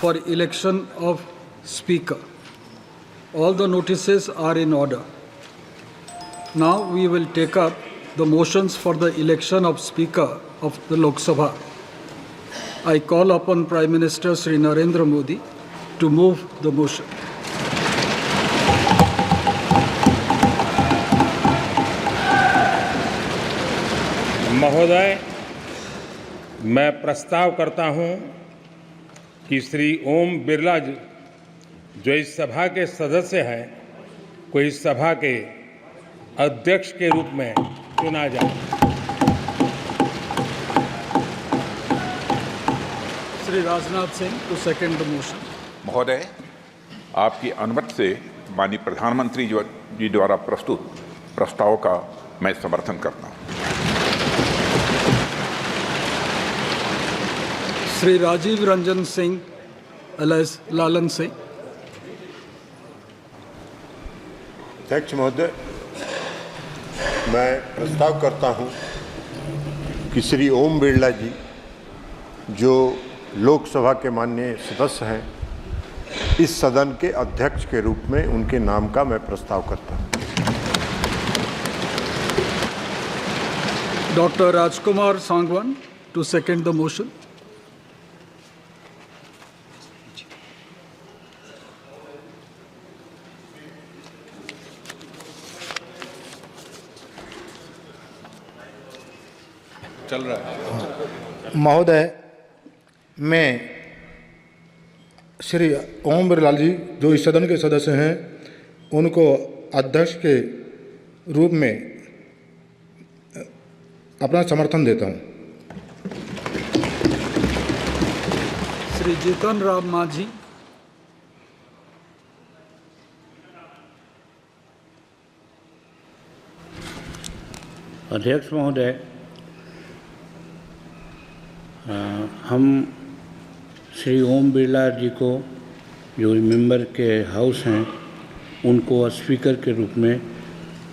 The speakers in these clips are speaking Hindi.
for election of Speaker. All the notices are in order. Now we will take up the motions for the election of Speaker of the Lok Sabha. I call upon Prime Minister Shri Narendra Modi to move the motion. महोदय, मैं प्रस्ताव करता हूं कि श्री ओम बिरला जी, जो इस सभा के सदस्य हैं, को इस सभा के अध्यक्ष के रूप में चुना जाए। Shri Rajnath Singh to second the motion. महोदय, आपकी अनुमति से माननीय प्रधानमंत्री जी द्वारा प्रस्तुत प्रस्ताव का मैं समर्थन करता हूं। श्री राजीव रंजन सिंह एलएस लालन सिंह। अध्यक्ष महोदय, मैं प्रस्ताव करता हूं कि श्री ओम बिरला जी, जो लोकसभा के माननीय सदस्य हैं, इस सदन के अध्यक्ष के रूप में उनके नाम का मैं प्रस्ताव करता हूं। Doctor Rajkumar Sangwan to second the motion. चल रहा है। महोदय, मैं श्री ओम बिरला जी, जो इस सदन के सदस्य हैं, उनको अध्यक्ष के रूप में अपना समर्थन देता हूं। श्री जीतन राम मांझी। अध्यक्ष महोदय, हम श्री ओम बिरला जी को, जो मेंबर के हाउस हैं, उनको स्पीकर के रूप में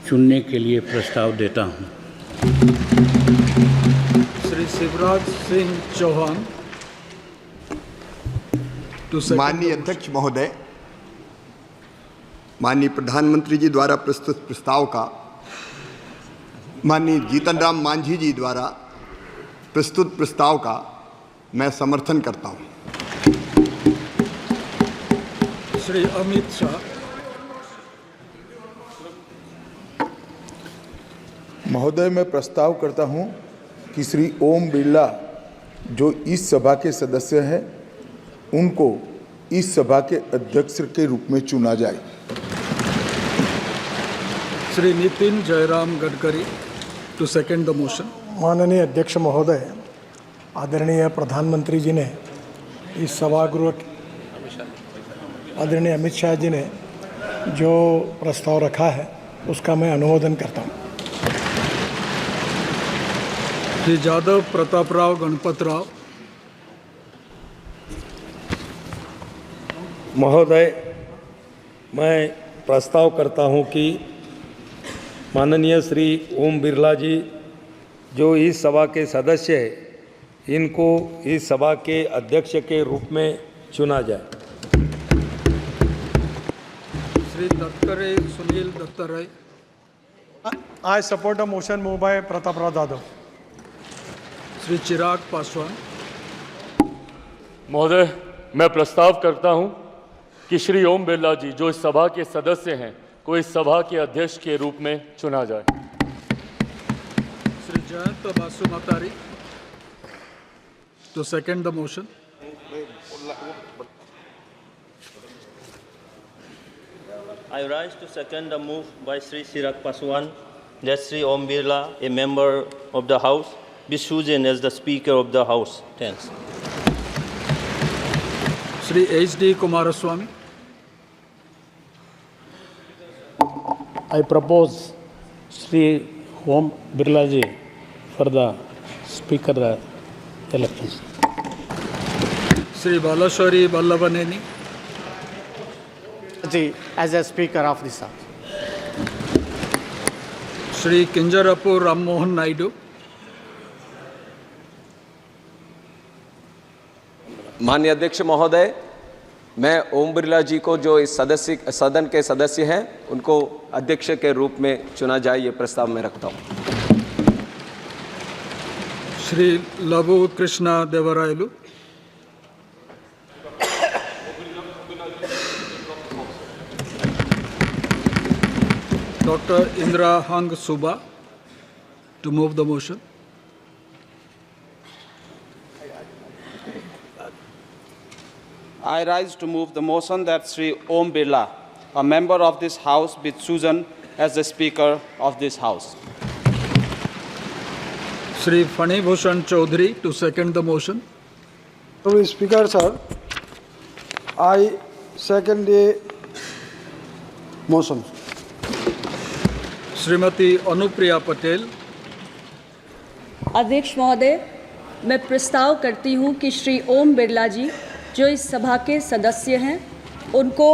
चुनने के लिए प्रस्ताव देता हूं। Shri Shivraj Singh Chouhan to second. माननीय अध्यक्ष महोदय, माननीय प्रधानमंत्री जी द्वारा प्रस्तुत प्रस्ताव का माननीय जीतन राम मांझी जी द्वारा प्रस्तुत प्रस्ताव का मैं समर्थन करता हूं। श्री अमित शाह। महोदय, मैं प्रस्ताव करता हूं कि श्री ओम बिरला, जो इस सभा के सदस्य हैं, उनको इस सभा के अध्यक्ष के रूप में चुना जाए। Shri Nitin Jairam Gadkari to second the motion. माननीय अध्यक्ष महोदय, आदरणीय प्रधानमंत्री जी ने इस सभागृह, आदरणीय अमित शाह जी ने जो प्रस्ताव रखा है, उसका मैं अनुमोदन करता हूँ। श्री जादव प्रताप राव गणपत राव। महोदय, मैं प्रस्ताव करता हूं कि माननीय श्री ओम बिरला जी, जो इस सभा के सदस्य हैं, इनको इस सभा के अध्यक्ष के रूप में चुना जाए। Shri Dattare Sunil Dattaray. I support a motion move by Pratap Rao Jadhav. Shri Chirag Paswan. महोदय, मैं प्रस्ताव करता हूं कि श्री ओम बिरला जी, जो इस सभा के सदस्य हैं, को इस सभा के अध्यक्ष के रूप में चुना जाए। Shri Jayant Basumatary to second the motion. I rise to second the move by Sri Chirag Paswan that Sri Om Birla, a member of the House, be chosen as the Speaker of the House. Thanks. Shri H.D. Kumaraswamy. I propose Sri Om Birla ji for the Speaker elections. Shri Balashwari Ballavaneni ji as a Speaker of this House. Shri Kinjarapu Ram Mohan Naidu. माननीय अध्यक्ष महोदय, मैं ओम बिरला जी को जो इस सदन के सदस्य हैं उनको अध्यक्ष के रूप में चुना जाए, ये प्रस्ताव मैं रखता हूँ। श्री लघु Krishna Devarayalu. Dr. Indra Hang Suba to move the motion. I rise to move the motion that Sri Om Birla, a member of this House, be chosen as the Speaker of this House. Shri Fani Bhushan Chaudhary to second the motion. Mr. Speaker, sir, I second the motion. Shrimati Anupriya Patel. अध्यक्ष महोदय, मैं प्रस्ताव करती हूं कि श्री ओम बिरला जी जो इस सभा के सदस्य हैं उनको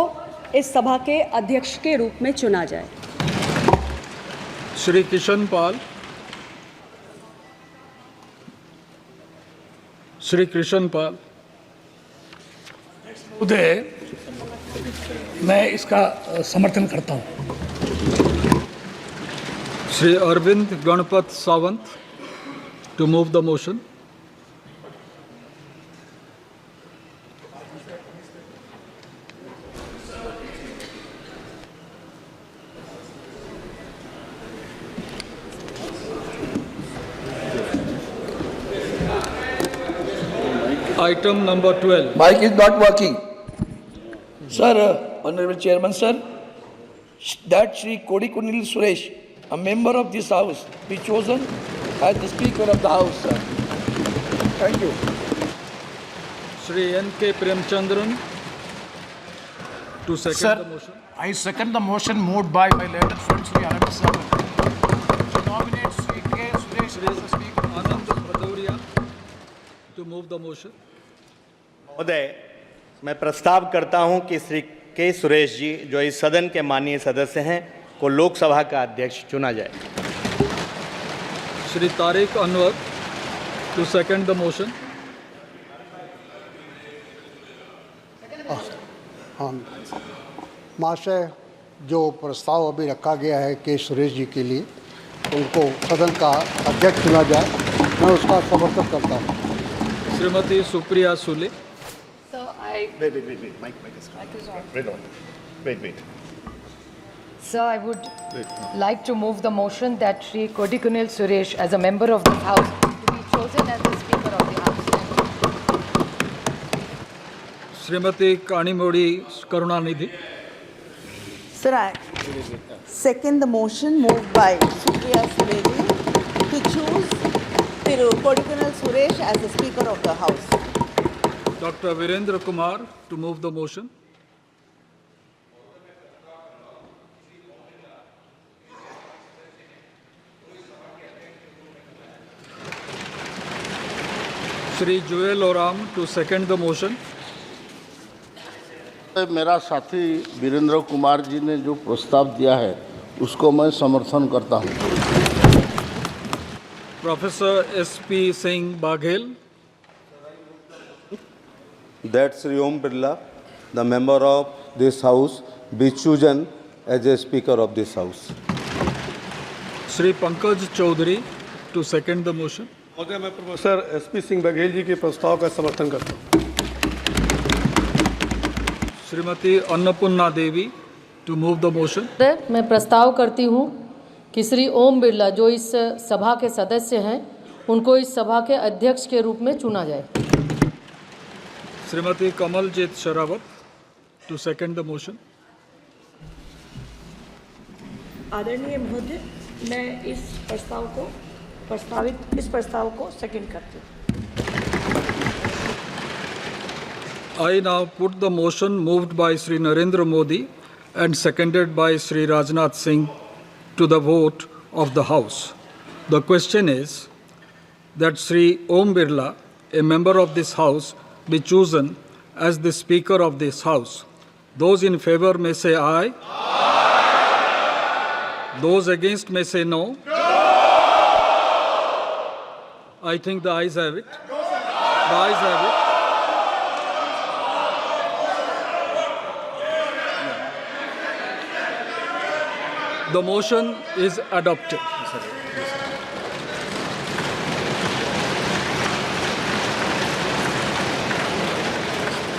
इस सभा के अध्यक्ष के रूप में चुना जाए। श्री किशन पाल। श्री कृष्ण पाल। महोदय, मैं इसका समर्थन करता हूं। Shri Arvind Ganpat Sawant to move the motion. Item number 12. Mic is not working. Sir, Honorable Chairman, sir, that Shri Kodikunil Suresh, a member of this House, be chosen as the Speaker of the House, sir. Thank you. Shri N.K. Premchandran to second the motion. I second the motion moved by my learned friend Shri Anand Sawan to nominate Shri K. Suresh as the Speaker. Anand Bhadauria to move the motion. महोदय, मैं प्रस्ताव करता हूं कि श्री के सुरेश जी जो इस सदन के माननीय सदस्य हैं को लोकसभा का अध्यक्ष चुना जाए। Shri Tariq Anwar to second the motion. हाँ महाशय, जो प्रस्ताव अभी रखा गया है के सुरेश जी के लिए उनको सदन का अध्यक्ष चुना जाए, मैं उसका समर्थन करता हूँ। Shrimati Supriya Sule. Wait. Sir, I would like to move the motion that Shri Kodikunil Suresh, as a member of this House, to be chosen as the Speaker of the House. Srimati Kanimodi Karunanidhi. Sir, I second the motion moved by Supriya Suleji to choose Thiru Kodikunil Suresh as the Speaker of the House. Dr. Virendra Kumar to move the motion. Shri Joel Oram to second the motion. मेरा साथी वीरेंद्र कुमार जी ने जो प्रस्ताव दिया है उसको मैं समर्थन करता हूँ। Professor S.P. Singh Baghel. That Sri Om Birla, the member of this House, be chosen as a Speaker of this House. Shri Pankaj Chaudhary to second the motion. महोदय, मैं प्रोफेसर एसपी सिंह बघेल जी के प्रस्ताव का समर्थन करता हूँ। श्रीमती अन्नपूर्णा देवी to move the motion. मैं प्रस्ताव करती हूँ कि श्री ओम बिरला जो इस सभा के सदस्य हैं उनको इस सभा के अध्यक्ष के रूप में चुना जाए। Shrimati Kamaljeet Sherawat to second the motion. आदरणीय महोदय, मैं इस प्रस्ताव को सेकंड करती हूँ। I now put the motion moved by Shri Narendra Modi and seconded by Shri Rajnath Singh to the vote of the House. The question is that Shri Om Birla, a member of this House, be chosen as the Speaker of this House. Those in favor may say aye. Aye. Those against may say no. No. I think the ayes have it. The ayes have it. The motion is adopted.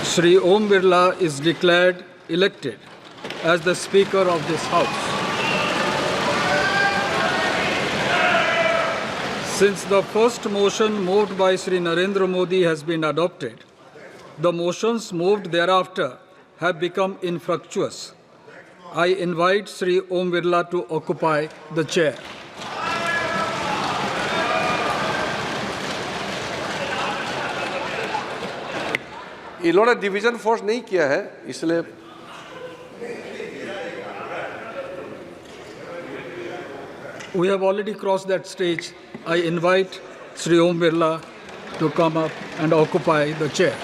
Shri Om Birla is declared elected as the Speaker of this House. Since the first motion moved by Shri Narendra Modi has been adopted, the motions moved thereafter have become infructuous. I invite Shri Om Birla to occupy the chair. इन्होंने डिवीजन फोर्स नहीं किया है, इसलिए We have already crossed that stage. I invite Shri Om Birla to come up and occupy the chair.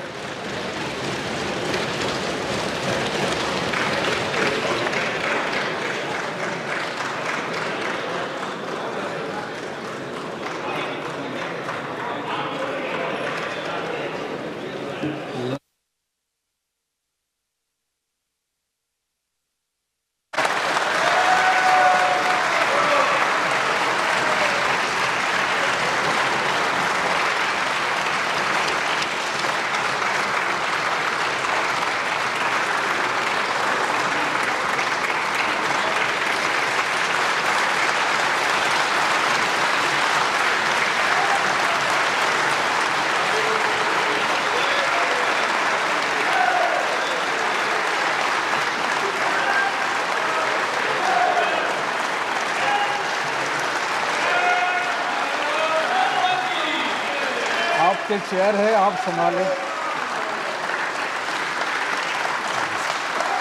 आपके चेयर है, आप संभालें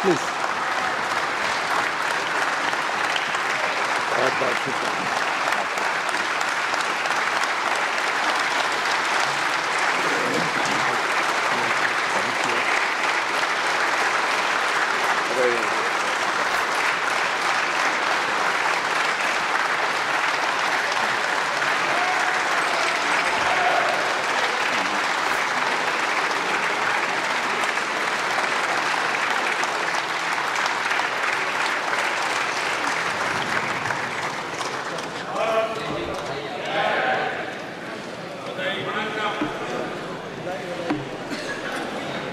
प्लीज।